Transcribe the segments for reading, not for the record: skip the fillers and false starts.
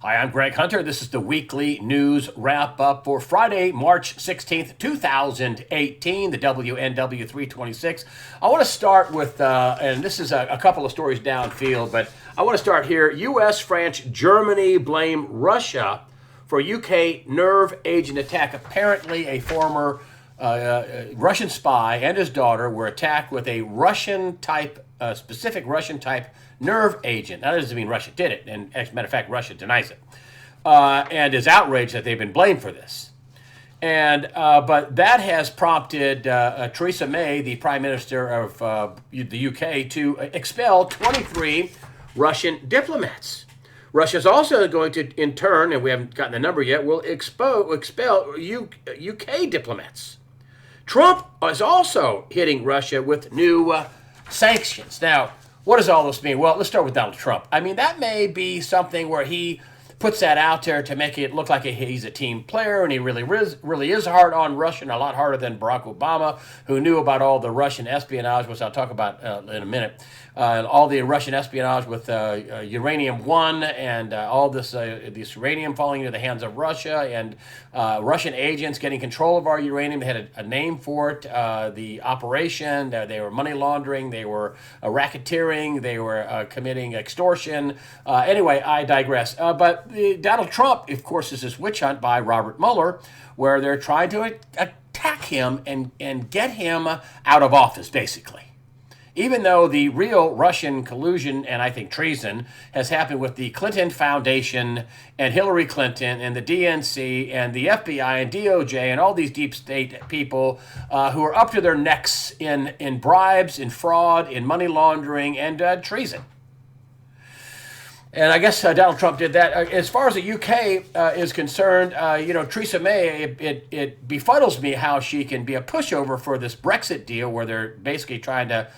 Hi, I'm Greg Hunter. This is the weekly news wrap up for Friday, March 16th, 2018, the WNW 326. I want to start with, and this is a couple of stories downfield, but I want to start here. U.S., France, Germany blame Russia for UK nerve agent attack. Apparently, a former Russian spy and his daughter were attacked with a Russian type, specific Russian type nerve agent. Now, that doesn't mean Russia did it, and as a matter of fact, Russia denies it, and is outraged that they've been blamed for this. And but that has prompted Theresa May, the Prime Minister of the UK, to expel 23 Russian diplomats. Russia's also going to, in turn, and we haven't gotten the number yet, will expel UK diplomats. Trump is also hitting Russia with new sanctions. Now, what does all this mean? Well, let's start with Donald Trump. I mean, that may be something where he puts that out there to make it look like he's a team player, and he really is hard on Russia, and a lot harder than Barack Obama, who knew about all the Russian espionage, which I'll talk about in a minute, all the Russian espionage with Uranium One, and all this uranium falling into the hands of Russia, and Russian agents getting control of our uranium. They had a name for it, the operation. They were money laundering, they were racketeering, they were committing extortion. Anyway, I digress. But Donald Trump, of course, is this witch hunt by Robert Mueller, where they're trying to attack him and get him out of office, basically. Even though the real Russian collusion and I think treason has happened with the Clinton Foundation and Hillary Clinton and the DNC and the FBI and DOJ and all these deep state people who are up to their necks in bribes, in fraud, in money laundering, and treason. And I guess Donald Trump did that. As far as the UK is concerned, Theresa May, it befuddles me how she can be a pushover for this Brexit deal where they're basically trying to,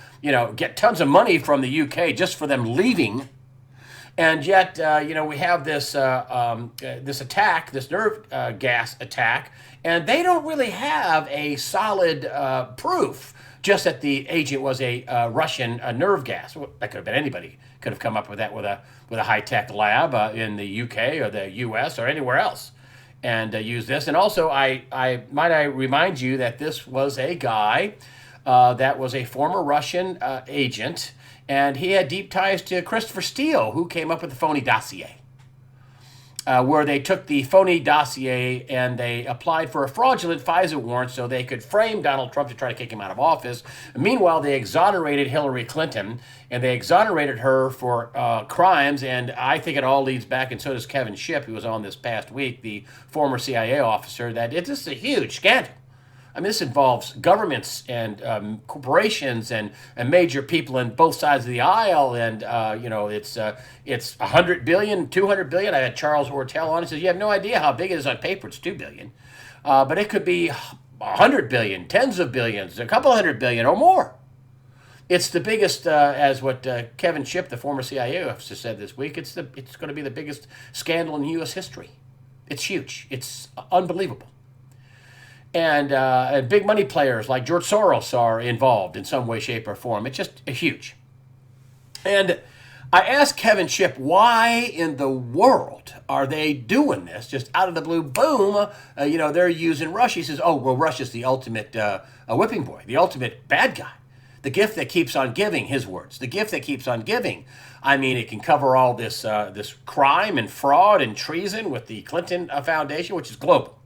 get tons of money from the UK just for them leaving. And yet, we have this this attack, this nerve gas attack, and they don't really have a solid proof just that the agent was a Russian nerve gas. Well, that could have been anybody. Could have come up with that with a high-tech lab in the UK or the US or anywhere else, and use this. And also, I remind you that this was a guy that was a former Russian agent, and he had deep ties to Christopher Steele, who came up with the phony dossier. Where they took the phony dossier and they applied for a fraudulent FISA warrant so they could frame Donald Trump to try to kick him out of office. Meanwhile, they exonerated Hillary Clinton, and they exonerated her for crimes, and I think it all leads back, and so does Kevin Shipp, who was on this past week, the former CIA officer, that it's just a huge scandal. I mean, this involves governments and corporations and major people in both sides of the aisle. And, it's 100 billion, 200 billion. I had Charles Ortel on. He says, you have no idea how big it is on paper. It's 2 billion. But it could be 100 billion, tens of billions, a couple hundred billion or more. It's the biggest, as what Kevin Shipp, the former CIA officer, said this week, it's going to be the biggest scandal in U.S. history. It's huge. It's unbelievable. And big money players like George Soros are involved in some way, shape, or form. It's just huge. And I asked Kevin Shipp, why in the world are they doing this? Just out of the blue, boom, they're using Russia. He says, oh, well, Russia's the ultimate whipping boy, the ultimate bad guy. The gift that keeps on giving, his words, the gift that keeps on giving. I mean, it can cover all this crime and fraud and treason with the Clinton Foundation, which is global.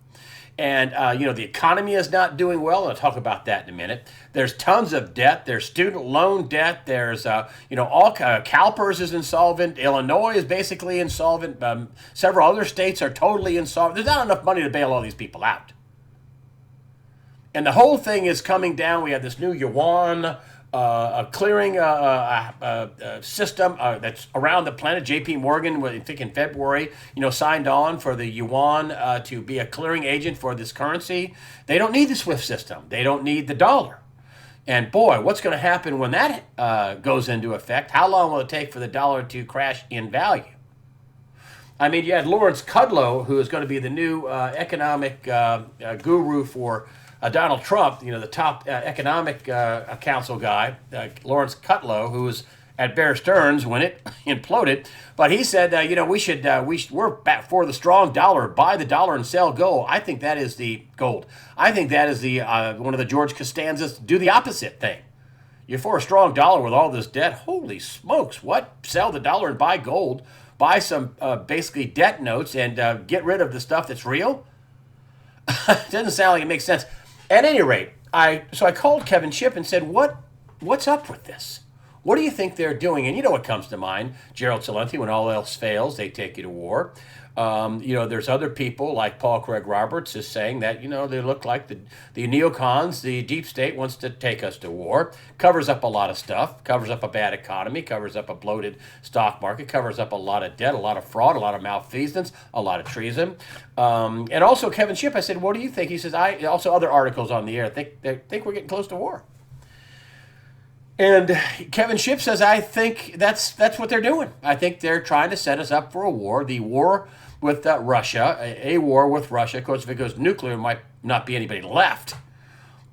And, the economy is not doing well. I'll talk about that in a minute. There's tons of debt. There's student loan debt. There's, CalPERS is insolvent. Illinois is basically insolvent. Several other states are totally insolvent. There's not enough money to bail all these people out. And the whole thing is coming down. We have this new yuan a clearing system that's around the planet. J.P. Morgan, I think in February, signed on for the yuan to be a clearing agent for this currency. They don't need the SWIFT system. They don't need the dollar. And boy, what's going to happen when that goes into effect? How long will it take for the dollar to crash in value? I mean, you had Lawrence Kudlow, who is going to be the new economic guru for Donald Trump, the top economic council guy, Lawrence Kudlow, who is at Bear Stearns when it imploded. But he said, we're back for the strong dollar, buy the dollar and sell gold. I think that is the gold. I think that is the one of the George Costanzas do the opposite thing. You're for a strong dollar with all this debt. Holy smokes! What? Sell the dollar and buy gold. Buy some basically debt notes and get rid of the stuff that's real. It doesn't sound like it makes sense. At any rate, I called Kevin Shipp and said, what's up with this? What do you think they're doing? And you know what comes to mind? Gerald Celente, when all else fails, they take you to war. There's other people like Paul Craig Roberts is saying that, they look like the neocons, the deep state wants to take us to war. Covers up a lot of stuff, covers up a bad economy, covers up a bloated stock market, covers up a lot of debt, a lot of fraud, a lot of malfeasance, a lot of treason. And also Kevin Shipp, I said, what do you think? He says, also other articles on the air think we're getting close to war. And Kevin Shipp says, I think that's what they're doing. I think they're trying to set us up for a war. The war with Russia, a war with Russia. Of course, if it goes nuclear, might not be anybody left.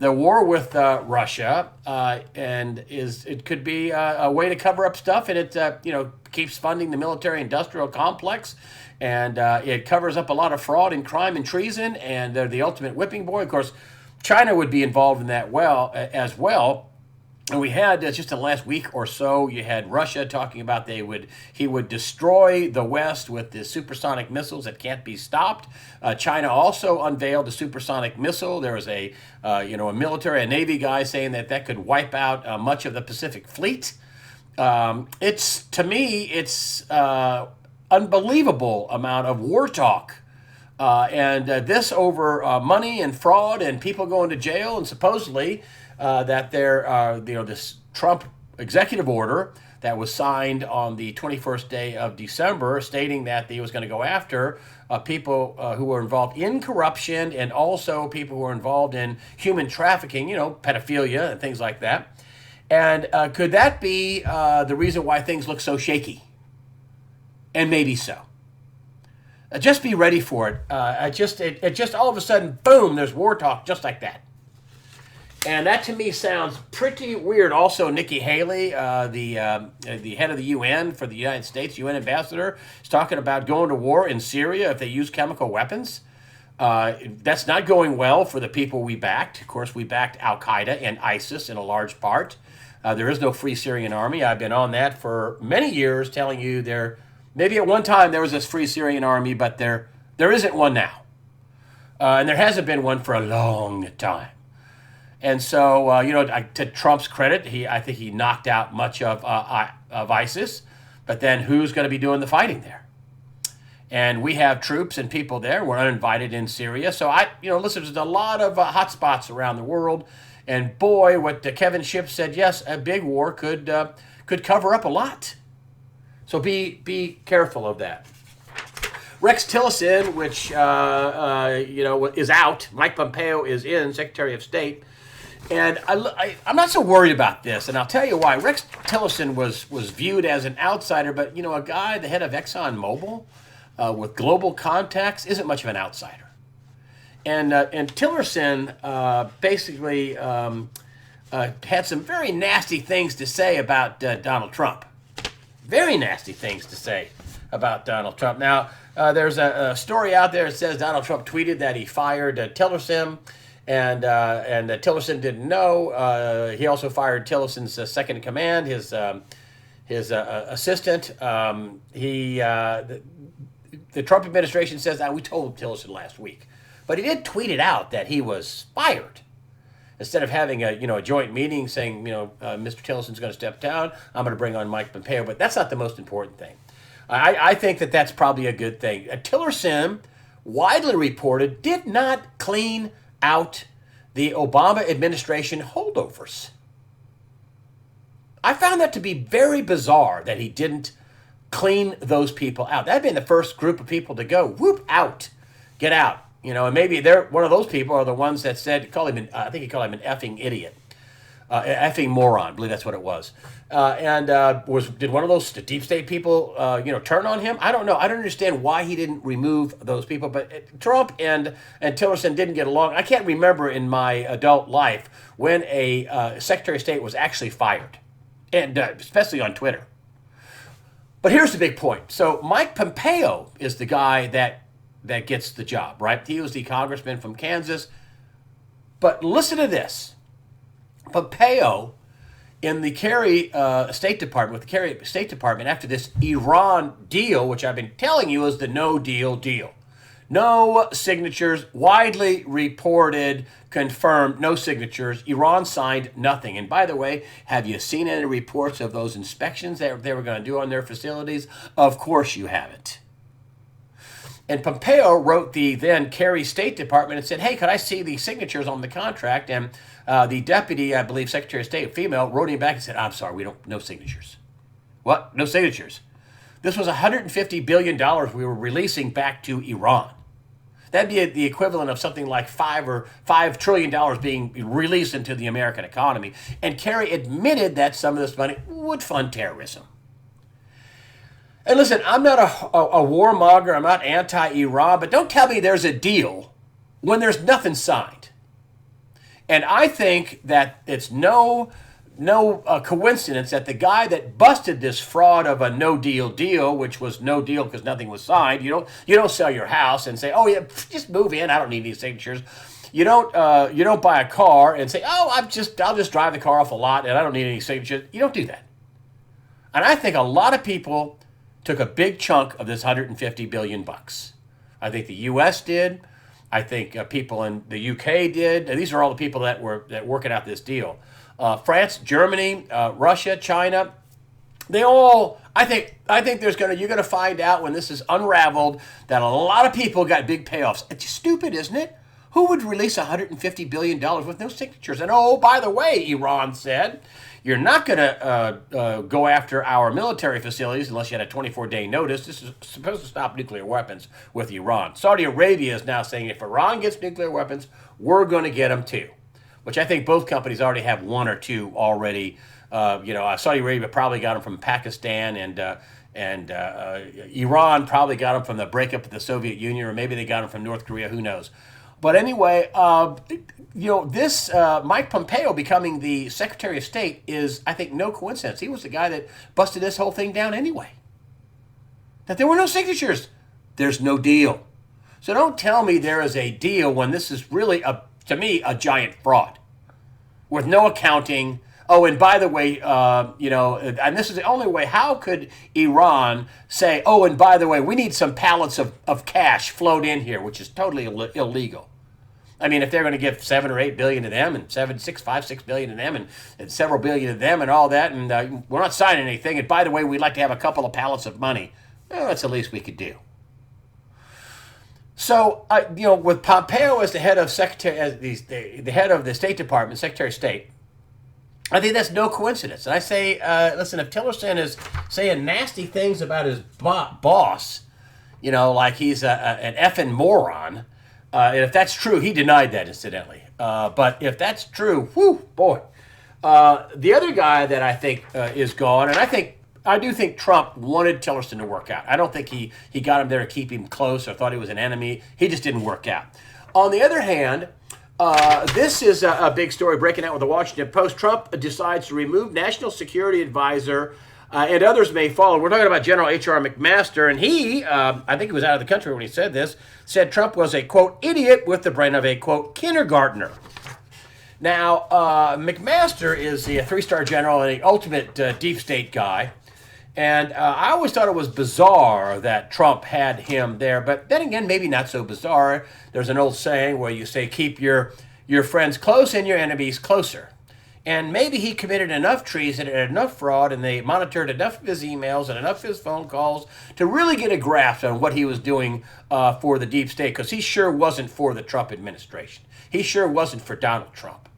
The war with Russia, it could be a way to cover up stuff, and it keeps funding the military-industrial complex, and it covers up a lot of fraud and crime and treason, and they're the ultimate whipping boy. Of course, China would be involved in that as well. And we had just in the last week or so, you had Russia talking about he would destroy the West with the supersonic missiles that can't be stopped. China also unveiled a supersonic missile. There was a Navy guy saying that could wipe out much of the Pacific Fleet. It's unbelievable amount of war talk. And this over money and fraud and people going to jail, and supposedly that this Trump executive order that was signed on the 21st day of December stating that he was going to go after people who were involved in corruption and also people who were involved in human trafficking, pedophilia and things like that. And could that be the reason why things look so shaky? And maybe so. Just be ready for it. It just all of a sudden, boom, there's war talk just like that. And that to me sounds pretty weird. Also, Nikki Haley, the head of the UN for the United States, UN ambassador, is talking about going to war in Syria if they use chemical weapons. That's not going well for the people we backed. Of course, we backed Al-Qaeda and ISIS in a large part. There is no free Syrian army. I've been on that for many years telling you maybe at one time there was this free Syrian army, but there isn't one now. And there hasn't been one for a long time. And so, to Trump's credit, I think he knocked out much of ISIS. But then who's going to be doing the fighting there? And we have troops and people there. We're uninvited in Syria. So, listen, there's a lot of hot spots around the world. And boy, what Kevin Shipp said, yes, a big war could cover up a lot. So be careful of that. Rex Tillerson, which is out. Mike Pompeo is in, Secretary of State. And I'm not so worried about this, and I'll tell you why. Rex Tillerson was viewed as an outsider, but a guy, the head of ExxonMobil, with global contacts, isn't much of an outsider. And Tillerson basically had some very nasty things to say about Donald Trump. Very nasty things to say about Donald Trump. Now, there's a story out there that says Donald Trump tweeted that he fired Tillerson. And Tillerson didn't know. He also fired Tillerson's second in command, his assistant. The Trump administration says we told Tillerson last week, but he did tweet it out that he was fired. Instead of having a joint meeting saying Mr. Tillerson's going to step down, I'm going to bring on Mike Pompeo. But that's not the most important thing. I think that's probably a good thing. Tillerson, widely reported, did not clean out the Obama administration holdovers. I found that to be very bizarre that he didn't clean those people out. That'd been the first group of people to go, whoop, out, get out. And maybe one of those people are the ones that said, I think he called him an effing idiot, effing moron. I believe that's what it was. Did one of those deep state people, turn on him? I don't know. I don't understand why he didn't remove those people. But Trump and Tillerson didn't get along. I can't remember in my adult life when a Secretary of State was actually fired. and especially on Twitter. But here's the big point. So Mike Pompeo is the guy that gets the job, right? He was the congressman from Kansas. But listen to this. Pompeo in the Kerry State Department, with the Kerry State Department, after this Iran deal, which I've been telling you is the no deal deal. No signatures, widely reported, confirmed, no signatures. Iran signed nothing. And by the way, have you seen any reports of those inspections that they were going to do on their facilities? Of course you haven't. And Pompeo wrote the then Kerry State Department and said, hey, could I see the signatures on the contract? And the deputy, I believe, Secretary of State, female, wrote him back and said, I'm sorry, no signatures. What? No signatures. This was $150 billion we were releasing back to Iran. That'd be the equivalent of something like $5 trillion being released into the American economy. And Kerry admitted that some of this money would fund terrorism. And listen, I'm not a warmonger. I'm not anti-Iran, but don't tell me there's a deal when there's nothing signed. And I think that it's no coincidence that the guy that busted this fraud of a no deal deal, which was no deal because nothing was signed. You don't sell your house and say, oh yeah, just move in. I don't need any signatures. You don't buy a car and say, oh, I'll just drive the car off a lot and I don't need any signatures. You don't do that. And I think a lot of people took a big chunk of this $150 billion. I think the U.S. did. I think people in the UK did. And these are all the people that were working out this deal. France, Germany, Russia, China, they all. I think you're going to find out when this is unraveled that a lot of people got big payoffs. It's stupid, isn't it? Who would release $150 billion with no signatures? And oh, by the way, Iran said, you're not going to go after our military facilities unless you had a 24-day notice. This is supposed to stop nuclear weapons with Iran. Saudi Arabia is now saying if Iran gets nuclear weapons, we're going to get them too, which I think both companies already have one or two already. Saudi Arabia probably got them from Pakistan, and Iran probably got them from the breakup of the Soviet Union, or maybe they got them from North Korea, who knows. But anyway, this Mike Pompeo becoming the Secretary of State is, I think, no coincidence. He was the guy that busted this whole thing down anyway. That there were no signatures. There's no deal. So don't tell me there is a deal when this is really, to me, a giant fraud with no accounting. Oh, and by the way, and this is the only way, how could Iran say, oh, and by the way, we need some pallets of cash flowed in here, which is totally illegal. I mean, if they're going to give 7 or 8 billion to them and 6 billion to them and several billion to them and all that, and we're not signing anything, and by the way, we'd like to have a couple of pallets of money, well, that's the least we could do. So, with Pompeo as the head of the head of the State Department, Secretary of State, I think that's no coincidence. And I say, listen, if Tillerson is saying nasty things about his boss, like he's an effing moron, and if that's true, he denied that, incidentally. But if that's true, whew, boy. The other guy that I think is gone, and I do think Trump wanted Tillerson to work out. I don't think he got him there to keep him close or thought he was an enemy. He just didn't work out. On the other hand, this is a big story breaking out with the Washington Post. Trump decides to remove National Security Advisor, and others may follow. We're talking about General H.R. McMaster, and he, I think he was out of the country when he said this, said Trump was a, quote, idiot with the brain of a, quote, kindergartner. Now, McMaster is the 3-star general and the ultimate deep state guy. And I always thought it was bizarre that Trump had him there. But then again, maybe not so bizarre. There's an old saying where you say, keep your friends close and your enemies closer. And maybe he committed enough treason and enough fraud, and they monitored enough of his emails and enough of his phone calls to really get a grasp on what he was doing for the deep state, because he sure wasn't for the Trump administration. He sure wasn't for Donald Trump.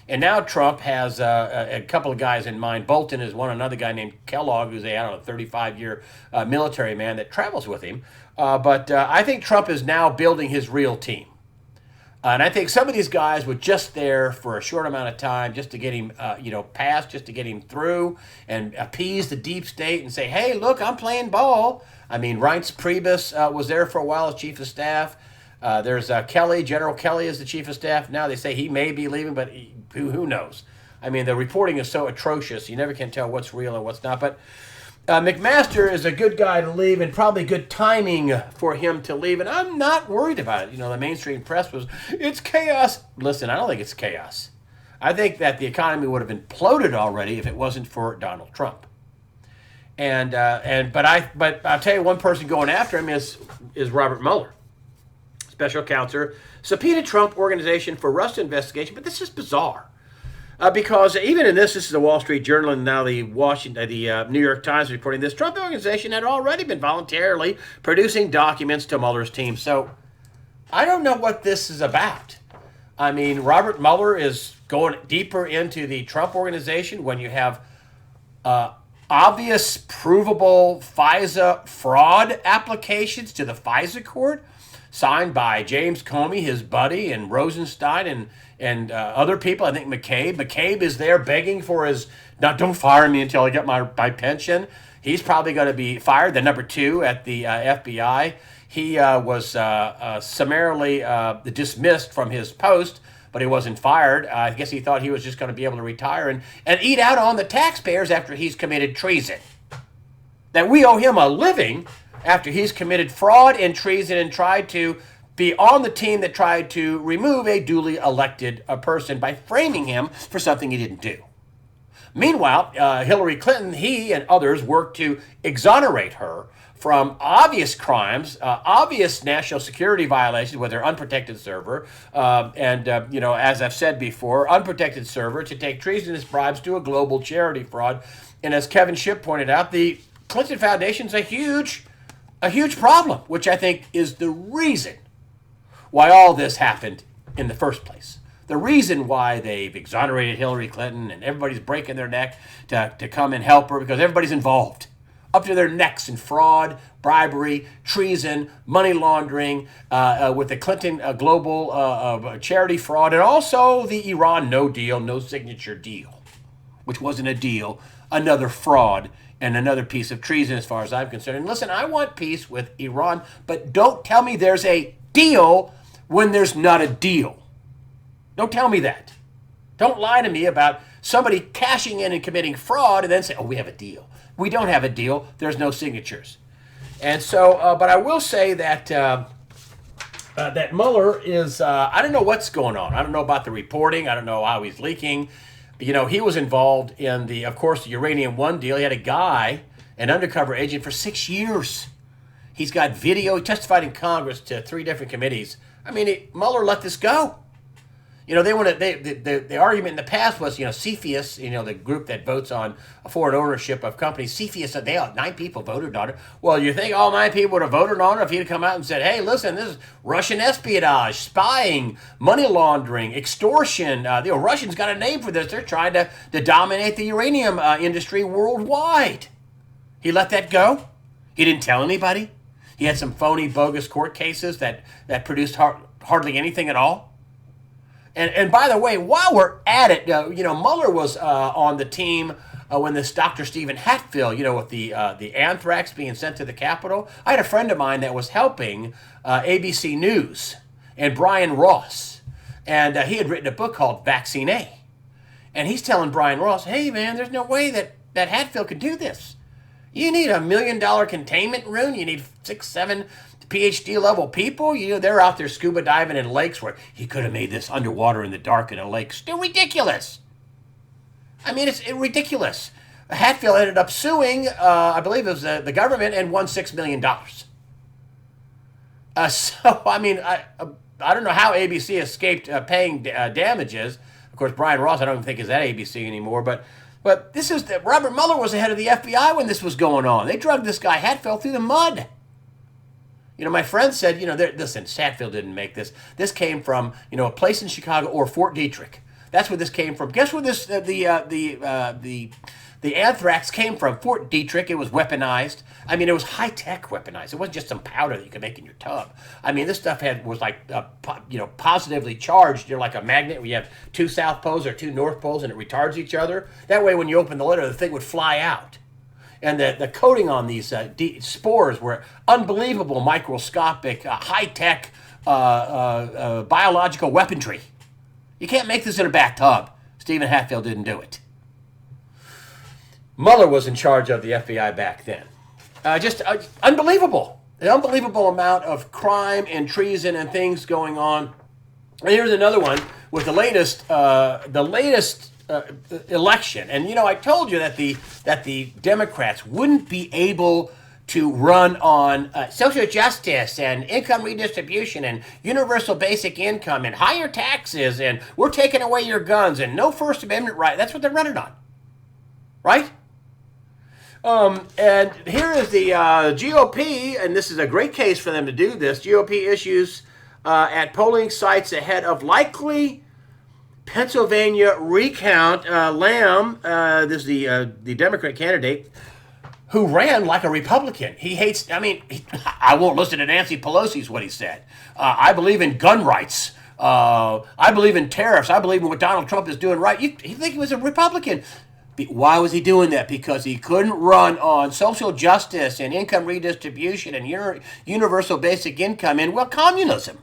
And now Trump has a couple of guys in mind. Bolton is one, another guy named Kellogg, who's a 35-year military man that travels with him. But I think Trump is now building his real team. And I think some of these guys were just there for a short amount of time just to get him, passed, just to get him through and appease the deep state and say, hey, look, I'm playing ball. I mean, Reince Priebus was there for a while as chief of staff. There's Kelly, General Kelly is the chief of staff. Now they say he may be leaving, but who knows? I mean, the reporting is so atrocious. You never can tell what's real and what's not. But McMaster is a good guy to leave, and probably good timing for him to leave. And I'm not worried about it. You know, the mainstream press was, it's chaos. Listen, I don't think it's chaos. I think that the economy would have imploded already if it wasn't for Donald Trump. But I'll tell you, one person going after him is Robert Mueller, special counsel, subpoenaed Trump Organization for Russia investigation. But this is bizarre. Because even in this is the Wall Street Journal and now the New York Times reporting this, Trump Organization had already been voluntarily producing documents to Mueller's team. So I don't know what this is about. I mean, Robert Mueller is going deeper into the Trump Organization when you have obvious, provable FISA fraud applications to the FISA court signed by James Comey, his buddy, and Rosenstein and other people. I think McCabe. McCabe is there begging for his, now don't fire me until I get my pension. He's probably going to be fired. The number 2 at the FBI. He was summarily dismissed from his post, but he wasn't fired. I guess he thought he was just going to be able to retire and eat out on the taxpayers after he's committed treason. That we owe him a living after he's committed fraud and treason and tried to be on the team that tried to remove a duly elected person by framing him for something he didn't do. Meanwhile, Hillary Clinton, he and others worked to exonerate her from obvious crimes, obvious national security violations with their unprotected server, as I've said before, unprotected server to take treasonous bribes to a global charity fraud. And as Kevin Shipp pointed out, the Clinton Foundation's a huge problem, which I think is the reason why all this happened in the first place. The reason why they've exonerated Hillary Clinton and everybody's breaking their neck to come and help her, because everybody's involved, up to their necks in fraud, bribery, treason, money laundering, with the Clinton global charity fraud, and also the Iran no deal, no signature deal, which wasn't a deal, another fraud, and another piece of treason as far as I'm concerned. And listen, I want peace with Iran, but don't tell me there's a deal when there's not a deal. Don't tell me that. Don't lie to me about somebody cashing in and committing fraud and then say, oh, we have a deal. We don't have a deal. There's no signatures. And so, but I will say that that Mueller is, I don't know what's going on. I don't know about the reporting. I don't know how he's leaking. You know, he was involved in the Uranium One deal. He had a guy, an undercover agent, for 6 years. He's got video. He testified in Congress to 3 different committees. I mean, Mueller let this go. You know, the argument in the past was, CFIUS, the group that votes on foreign ownership of companies, CFIUS, 9 people voted on it. Well, you think all 9 people would have voted on it if he'd have come out and said, hey, listen, this is Russian espionage, spying, money laundering, extortion. The Russians got a name for this. They're trying to dominate the uranium industry worldwide. He let that go. He didn't tell anybody. He had some phony, bogus court cases that produced hardly anything at all. And by the way, while we're at it, Mueller was on the team when this Dr. Stephen Hatfield, with the anthrax being sent to the Capitol. I had a friend of mine that was helping ABC News and Brian Ross, and he had written a book called Vaccine A. And he's telling Brian Ross, hey, man, there's no way that Hatfield could do this. You need $1 million containment room. You need 6, 7 PhD level people. They're out there scuba diving in lakes where he could have made this underwater in the dark in a lake. Still ridiculous. I mean, it's ridiculous. Hatfield ended up suing, I believe it was the government, and won $6 million. So, I mean, I don't know how ABC escaped paying damages. Of course, Brian Ross, I don't even think is at ABC anymore, but this is Robert Mueller was the head of the FBI when this was going on. They drugged this guy Hatfield through the mud. My friend said, listen, Hatfield didn't make this. This came from, a place in Chicago or Fort Detrick. That's where this came from. Guess where this the anthrax came from? Fort Detrick. It was weaponized. I mean, it was high-tech weaponized. It wasn't just some powder that you could make in your tub. I mean, this stuff was like, positively charged. You're like a magnet where you have 2 south poles or 2 north poles and it retards each other. That way, when you open the lid, the thing would fly out. And the coating on these spores were unbelievable, microscopic, high-tech biological weaponry. You can't make this in a bathtub. Stephen Hatfield didn't do it. Mueller was in charge of the FBI back then. Just unbelievable. An unbelievable amount of crime and treason and things going on. And here's another one with the latest election. And you know, I told you that the Democrats wouldn't be able to run on social justice and income redistribution and universal basic income and higher taxes and we're taking away your guns and no First Amendment right. That's what they're running on, right? And here is the GOP, and this is a great case for them to do this. GOP issues at polling sites ahead of likely Pennsylvania recount. Lamb, this is the Democrat candidate, who ran like a Republican. He hates, I won't listen to Nancy Pelosi is what he said. I believe in gun rights. I believe in tariffs. I believe in what Donald Trump is doing right. You think he was a Republican. Why was he doing that? Because he couldn't run on social justice and income redistribution and universal basic income and, well, communism.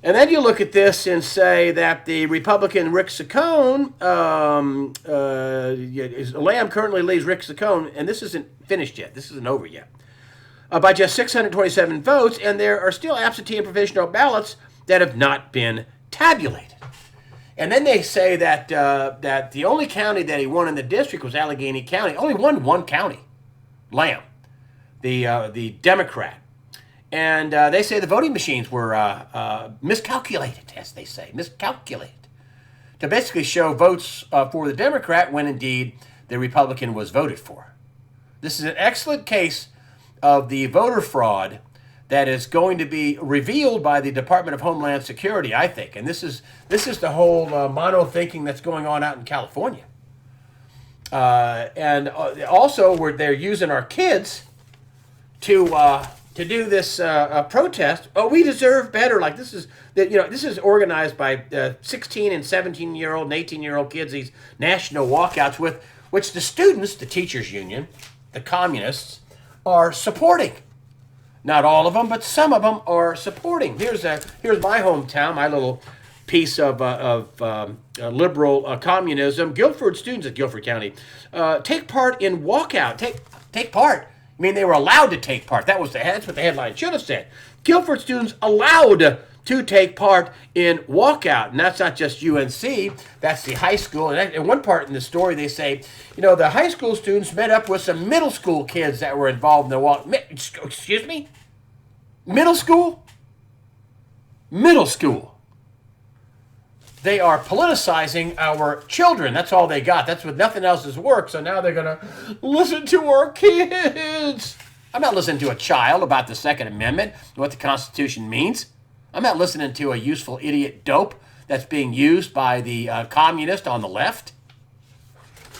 And then you look at this and say that the Republican Rick Saccone, Lamb currently leads Rick Saccone, and this isn't finished yet. This isn't over yet. By just 627 votes, and there are still absentee and provisional ballots that have not been tabulated. And then they say that that the only county that he won in the district was Allegheny County. Only won one county, Lamb, the Democrat. And they say the voting machines were miscalculated, as they say, miscalculated, to basically show votes for the Democrat when indeed the Republican was voted for. This is an excellent case of the voter fraud that is going to be revealed by the Department of Homeland Security, I think. And this is the whole mono thinking that's going on out in California. And also, where they're using our kids to do this protest. Oh, we deserve better. Like this is organized by 16 and 17-year-old and 18-year-old kids. These national walkouts with which the students, the teachers union, the communists are supporting. Not all of them, but some of them are supporting. Here's my hometown, my little piece of liberal communism. Guilford students at Guilford County take part in walkout. Take part. I mean, they were allowed to take part. That's what the headline should have said. Guilford students allowed to take part in walkout. And that's not just UNC. That's the high school. And in one part in the story, they say, the high school students met up with some middle school kids that were involved in the walk. Excuse me? Middle school? Middle school. They are politicizing our children. That's all they got. That's what nothing else has worked. So now they're going to listen to our kids. I'm not listening to a child about the Second Amendment, what the Constitution means. I'm not listening to a useful idiot dope that's being used by the communist on the left.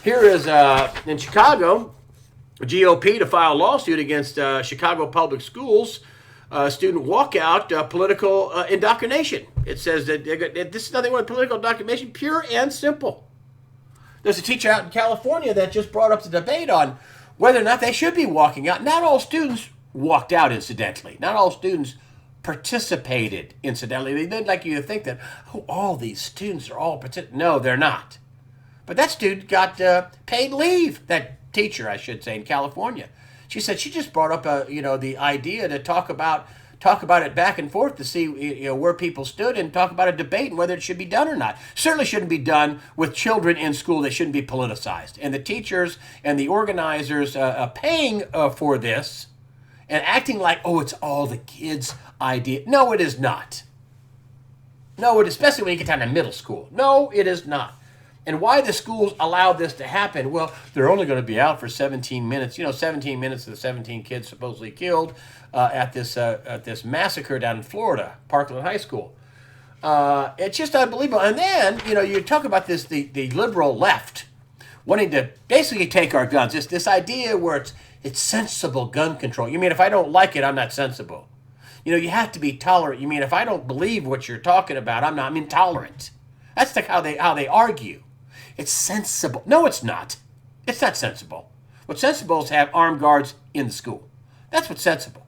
Here is, in Chicago, GOP to file a lawsuit against Chicago Public Schools. Student walkout, political indoctrination. It says that this is nothing but political indoctrination, pure and simple. There's a teacher out in California that just brought up the debate on whether or not they should be walking out. Not all students walked out, incidentally. Not all students participated, incidentally. They didn't like you to think that, all these students are all participating. No, they're not. But that student got paid leave, that teacher, I should say, in California. She said she just brought up the idea to talk about it back and forth to see where people stood and talk about a debate and whether it should be done or not. Certainly shouldn't be done with children in school. They shouldn't be politicized. And the teachers and the organizers paying for this and acting like, it's all the kids' idea. No, it is not. No, especially when you get down to middle school. No, it is not. And why the schools allowed this to happen? Well, they're only going to be out for 17 minutes. 17 minutes of the 17 kids supposedly killed at this massacre down in Florida, Parkland High School. It's just unbelievable. And then, you talk about the liberal left wanting to basically take our guns. It's this idea where it's sensible gun control. You mean if I don't like it, I'm not sensible? You have to be tolerant. You mean if I don't believe what you're talking about, I'm intolerant. That's how they argue. It's sensible. No, it's not. It's not sensible. What's sensible is to have armed guards in the school. That's what's sensible.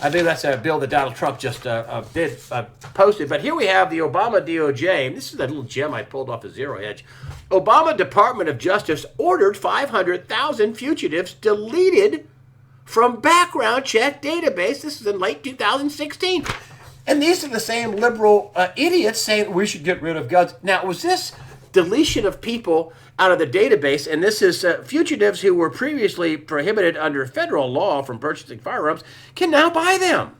I think that's a bill that Donald Trump just posted. But here we have the Obama DOJ. This is that little gem I pulled off of Zero Hedge. Obama Department of Justice ordered 500,000 fugitives deleted from background check database. This is in late 2016. And these are the same liberal idiots saying we should get rid of guns. Now, was this deletion of people out of the database, and this is fugitives who were previously prohibited under federal law from purchasing firearms can now buy them.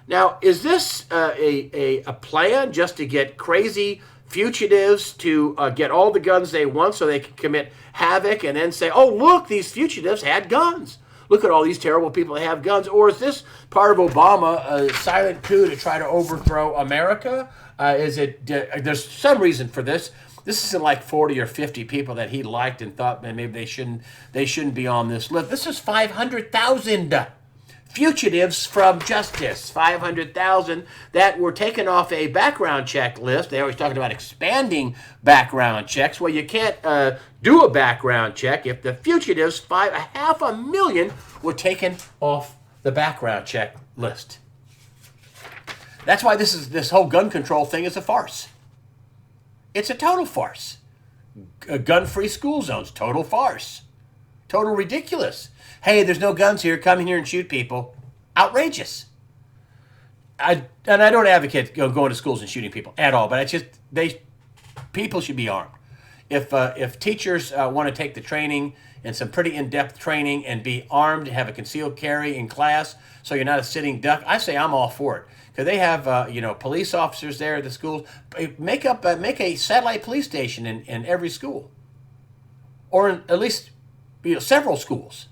Now, is this a plan just to get crazy fugitives to get all the guns they want so they can commit havoc and then say, oh, look, these fugitives had guns. Look at all these terrible people that have guns. Or is this part of Obama, a silent coup to try to overthrow America? There's some reason for this. This isn't like 40 or 50 people that he liked and thought, man, maybe they shouldn't be on this list. This is 500,000 fugitives from justice. 500,000 that were taken off a background check list. They always talking about expanding background checks. Well, you can't do a background check if the fugitives, 500,000, were taken off the background check list. That's why this whole gun control thing is a farce. It's a total farce. Gun-free school zones, total farce. Total ridiculous. Hey, there's no guns here. Come in here and shoot people. Outrageous. I don't advocate going to schools and shooting people at all, but people should be armed. If teachers want to take the training and some pretty in-depth training and be armed, have a concealed carry in class, so you're not a sitting duck, I say I'm all for it. Because they have police officers there at the schools. Make a satellite police station in every school, or at least several schools.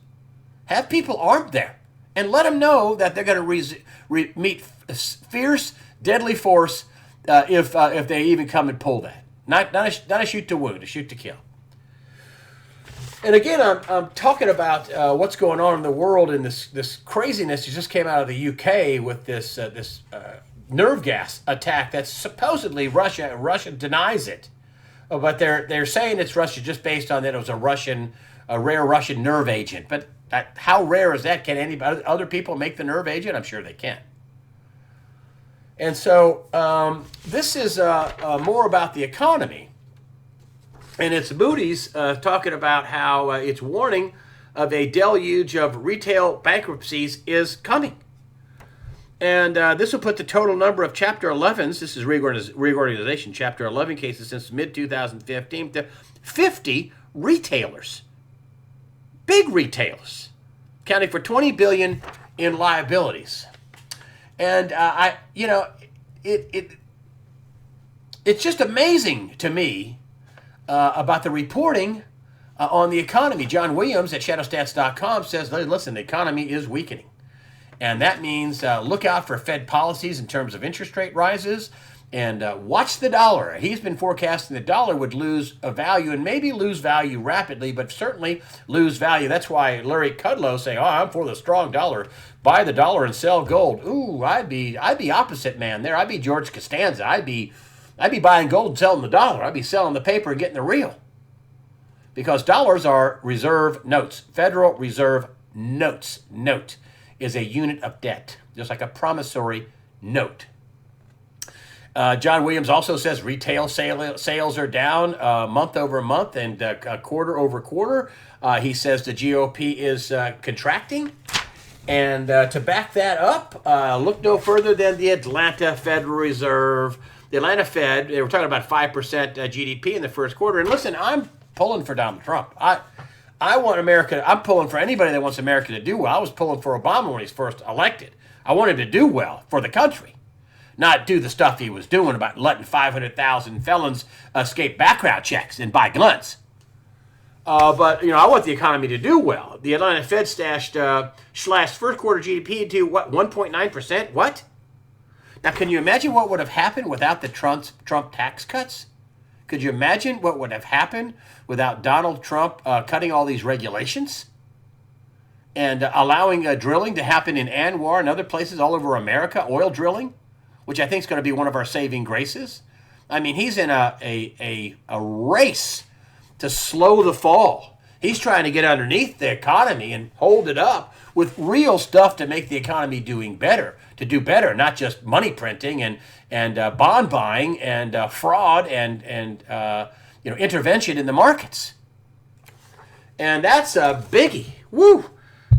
Have people armed there, and let them know that they're going to meet fierce, deadly force if they even come and pull that. Not a shoot to wound, a shoot to kill. And again, I'm talking about what's going on in the world and this craziness that just came out of the UK with this nerve gas attack that's supposedly Russia. Russia denies it, but they're saying it's Russia just based on that it was a rare Russian nerve agent. But how rare is that? Can anybody, other people make the nerve agent? I'm sure they can. And so this is more about the economy. And it's Moody's talking about how its warning of a deluge of retail bankruptcies is coming. And this will put the total number of Chapter 11s, this is reorganization, Chapter 11 cases since mid-2015, to 50 retailers. Big retailers, accounting for $20 billion in liabilities. And, it's just amazing to me about the reporting on the economy. John Williams at shadowstats.com says, listen, the economy is weakening. And that means look out for Fed policies in terms of interest rate rises and watch the dollar. He's been forecasting the dollar would lose a value and maybe lose value rapidly, but certainly lose value. That's why Larry Kudlow saying, I'm for the strong dollar. Buy the dollar and sell gold. Ooh, I'd be opposite man there. I'd be George Costanza. I'd be buying gold and selling the dollar. I'd be selling the paper and getting the real. Because dollars are reserve notes. Federal Reserve notes. Note is a unit of debt, just like a promissory note. John Williams also says retail sales are down month over month and quarter over quarter. He says the GOP is contracting. And to back that up, look no further than the Atlanta Federal Reserve. The Atlanta Fed, they were talking about 5% GDP in the first quarter. And listen, I'm pulling for Donald Trump. I want America, I'm pulling for anybody that wants America to do well. I was pulling for Obama when he was first elected. I want him to do well for the country, not do the stuff he was doing about letting 500,000 felons escape background checks and buy guns. But, I want the economy to do well. The Atlanta Fed slashed first quarter GDP to, 1.9%? What? Now, can you imagine what would have happened without the Trump tax cuts? Could you imagine what would have happened without Donald Trump cutting all these regulations and allowing drilling to happen in Anwar and other places all over America, oil drilling, which I think is going to be one of our saving graces? I mean, he's in a race to slow the fall. He's trying to get underneath the economy and hold it up with real stuff to make the economy do better, not just money printing and bond buying and fraud and intervention in the markets. And that's a biggie. Woo!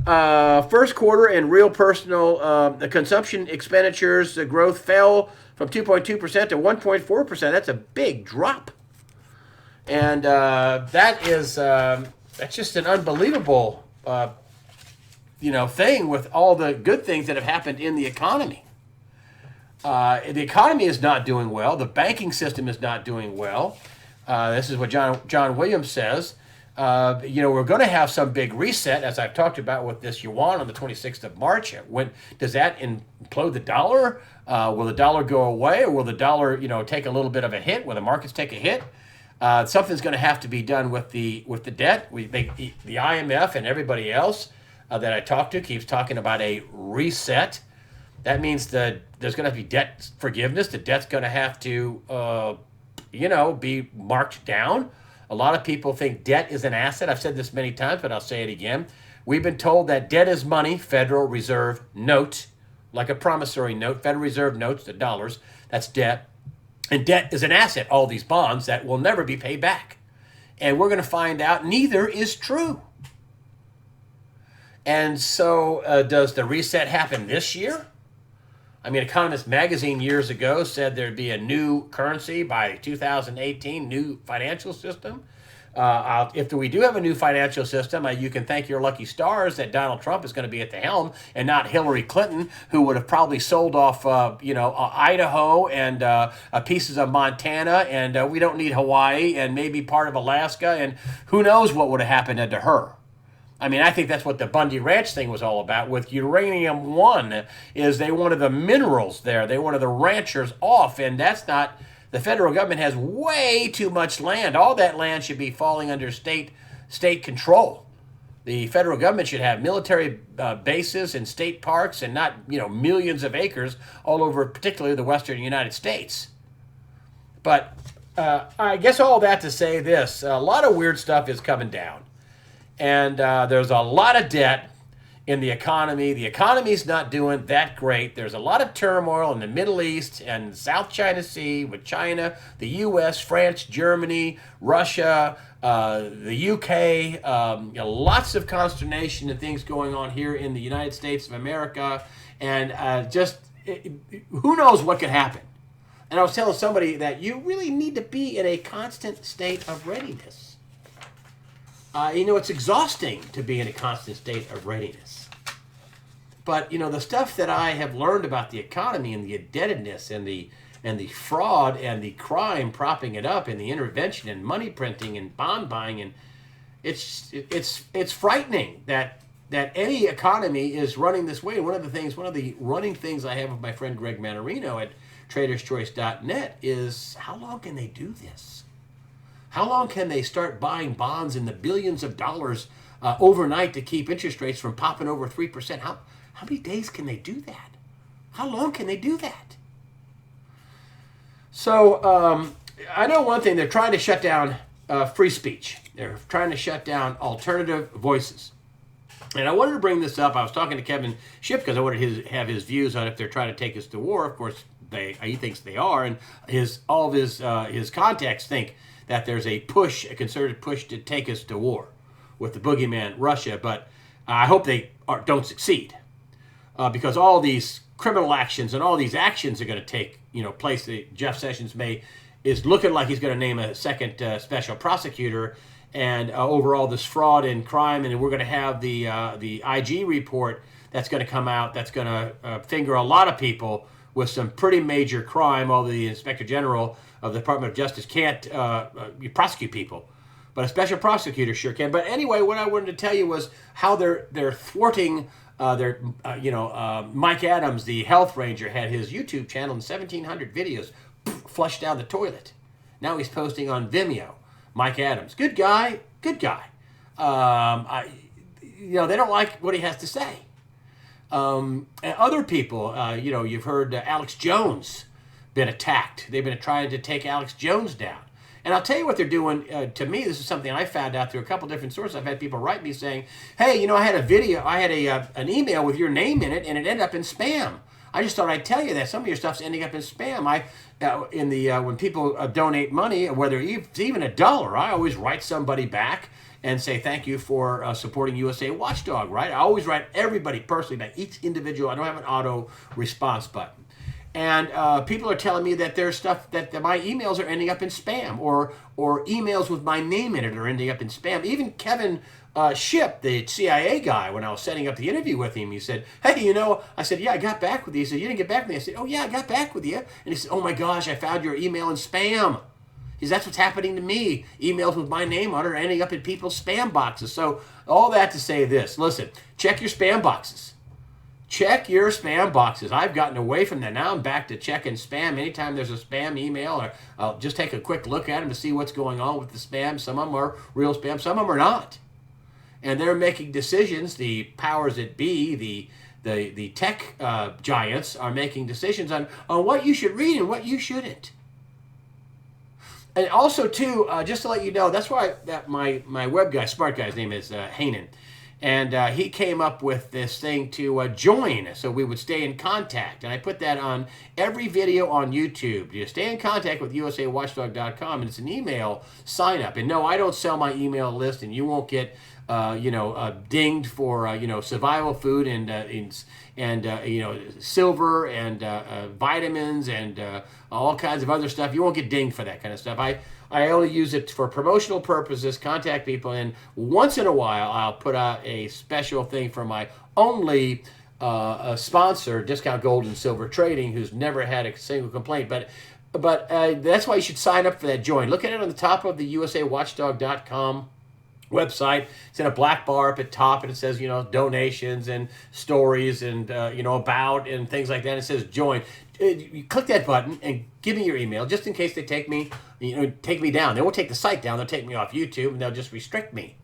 First quarter and real personal the consumption expenditures the growth fell from 2.2% to 1.4%. That's a big drop. And that's just an unbelievable thing with all the good things that have happened in the economy. The economy is not doing well. The banking system is not doing well. This is what John Williams says. We're going to have some big reset, as I've talked about with this yuan on the 26th of March. When does that implode the dollar? Will the dollar go away, or will the dollar, take a little bit of a hit? Will the markets take a hit? Something's going to have to be done with the debt. The IMF and everybody else that I talk to keeps talking about a reset. That means that there's going to be debt forgiveness. The debt's going to have to, be marked down. A lot of people think debt is an asset. I've said this many times, but I'll say it again. We've been told that debt is money, Federal Reserve note, like a promissory note, Federal Reserve notes, the dollars, that's debt. And debt is an asset, all these bonds that will never be paid back. And we're going to find out neither is true. And so does the reset happen this year? I mean, Economist Magazine years ago said there'd be a new currency by 2018, new financial system. If we do have a new financial system, you can thank your lucky stars that Donald Trump is going to be at the helm and not Hillary Clinton, who would have probably sold off, Idaho and pieces of Montana, and we don't need Hawaii and maybe part of Alaska, and who knows what would have happened to her. I mean, I think that's what the Bundy Ranch thing was all about with Uranium One, is they wanted the minerals there. They wanted the ranchers off, and that's not, the federal government has way too much land. All that land should be falling under state control. The federal government should have military bases and state parks and not, millions of acres all over, particularly the western United States. But I guess all that to say this, a lot of weird stuff is coming down. And there's a lot of debt in the economy. The economy's not doing that great. There's a lot of turmoil in the Middle East and South China Sea with China, the U.S., France, Germany, Russia, the UK. Lots of consternation and things going on here in the United States of America. And who knows what could happen. And I was telling somebody that you really need to be in a constant state of readiness. It's exhausting to be in a constant state of readiness. But, the stuff that I have learned about the economy and the indebtedness and the fraud and the crime propping it up and the intervention and money printing and bond buying, and it's frightening that any economy is running this way. One of the running things I have with my friend Greg Manarino at TradersChoice.net is, how long can they do this? How long can they start buying bonds in the billions of dollars overnight to keep interest rates from popping over 3%? How many days can they do that? How long can they do that? So I know one thing. They're trying to shut down free speech. They're trying to shut down alternative voices. And I wanted to bring this up. I was talking to Kevin Shipp because I wanted to have his views on if they're trying to take us to war. Of course, he thinks they are, and all of his contacts think that there's a concerted push to take us to war with the boogeyman, Russia. But I hope they don't succeed because all these criminal actions and all these actions are going to take place. Jeff Sessions is looking like he's going to name a second special prosecutor, and over all this fraud and crime. And we're going to have the IG report that's going to come out that's going to finger a lot of people with some pretty major crime, although the Inspector General of the Department of Justice can't prosecute people. But a special prosecutor sure can. But anyway, what I wanted to tell you was how they're thwarting Mike Adams, the health ranger, had his YouTube channel and 1,700 videos flushed down the toilet. Now he's posting on Vimeo. Mike Adams, good guy. They don't like what he has to say. And other people, you've heard Alex Jones been attacked. They've been trying to take Alex Jones down. And I'll tell you what they're doing. To me, this is something I found out through a couple different sources. I've had people write me saying, "Hey, I had a video, I had an email with your name in it, and it ended up in spam. I just thought I'd tell you that some of your stuff's ending up in spam. When people donate money, whether it's even $1, I always write somebody back and say thank you for supporting USA Watchdog. Right? I always write everybody personally back, each individual. I don't have an auto response button." And people are telling me that there's stuff that my emails are ending up in spam, or emails with my name in it are ending up in spam. Even Kevin Shipp, the CIA guy, when I was setting up the interview with him, he said, "Hey, I said, yeah, I got back with you." He said, "You didn't get back with me." I said, "Oh, yeah, I got back with you." And he said, "Oh, my gosh, I found your email in spam." He said, "That's what's happening to me. Emails with my name on it are ending up in people's spam boxes." So all that to say this. Listen, check your spam boxes. Check your spam boxes. I've gotten away from that. Now I'm back to checking spam. Anytime there's a spam email, or I'll just take a quick look at them to see what's going on with the spam. Some of them are real spam, some of them are not. And they're making decisions. The powers that be, the tech giants, are making decisions on what you should read and what you shouldn't. And also, too, just to let you know, that's why my web guy, smart guy's name is Hainan. And he came up with this thing to join, so we would stay in contact. And I put that on every video on YouTube. You stay in contact with USAWatchdog.com, and it's an email sign up. And no, I don't sell my email list, and you won't get dinged for survival food and silver and vitamins and all kinds of other stuff. You won't get dinged for that kind of stuff. I only use it for promotional purposes, contact people, and once in a while I'll put out a special thing for my only sponsor, Discount Gold and Silver Trading, who's never had a single complaint. But that's why you should sign up for that join. Look at it on the top of the USAWatchdog.com website. It's in a black bar up at top, and it says donations and stories and about and things like that. And it says join. You click that button and give me your email, just in case they take me down. They won't take the site down. They'll take me off YouTube, and they'll just restrict me.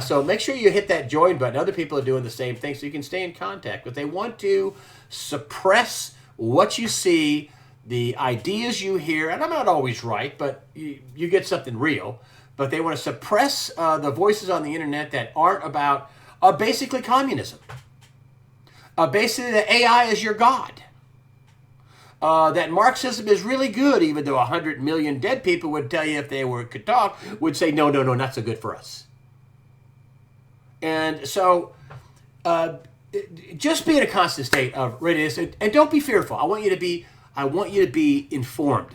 So make sure you hit that join button. Other people are doing the same thing, so you can stay in contact. But they want to suppress what you see, the ideas you hear, and I'm not always right, but you get something real. But they want to suppress the voices on the internet that aren't about basically communism. Basically, that AI is your God. That Marxism is really good, even though 100 million dead people would tell you, if they could talk, would say, no, not so good for us. And so just be in a constant state of readiness, and don't be fearful. I want you to be informed,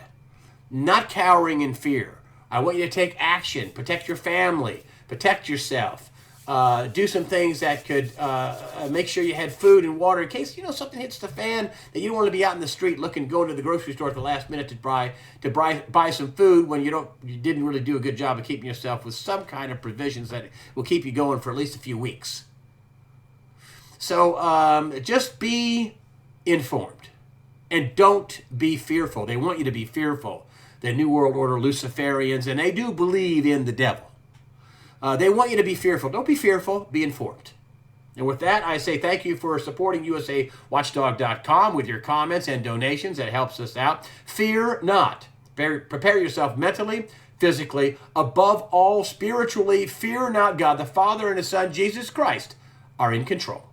not cowering in fear. I want you to take action, protect your family, protect yourself. Do some things that could make sure you had food and water in case something hits the fan, that you don't want to be out in the street going to the grocery store at the last minute to buy some food when you didn't really do a good job of keeping yourself with some kind of provisions that will keep you going for at least a few weeks. So just be informed and don't be fearful. They want you to be fearful. The New World Order Luciferians, and they do believe in the devil. They want you to be fearful. Don't be fearful. Be informed. And with that, I say thank you for supporting USAWatchdog.com with your comments and donations. That helps us out. Fear not. Prepare yourself mentally, physically, above all spiritually. Fear not. God the Father and His Son, Jesus Christ, are in control.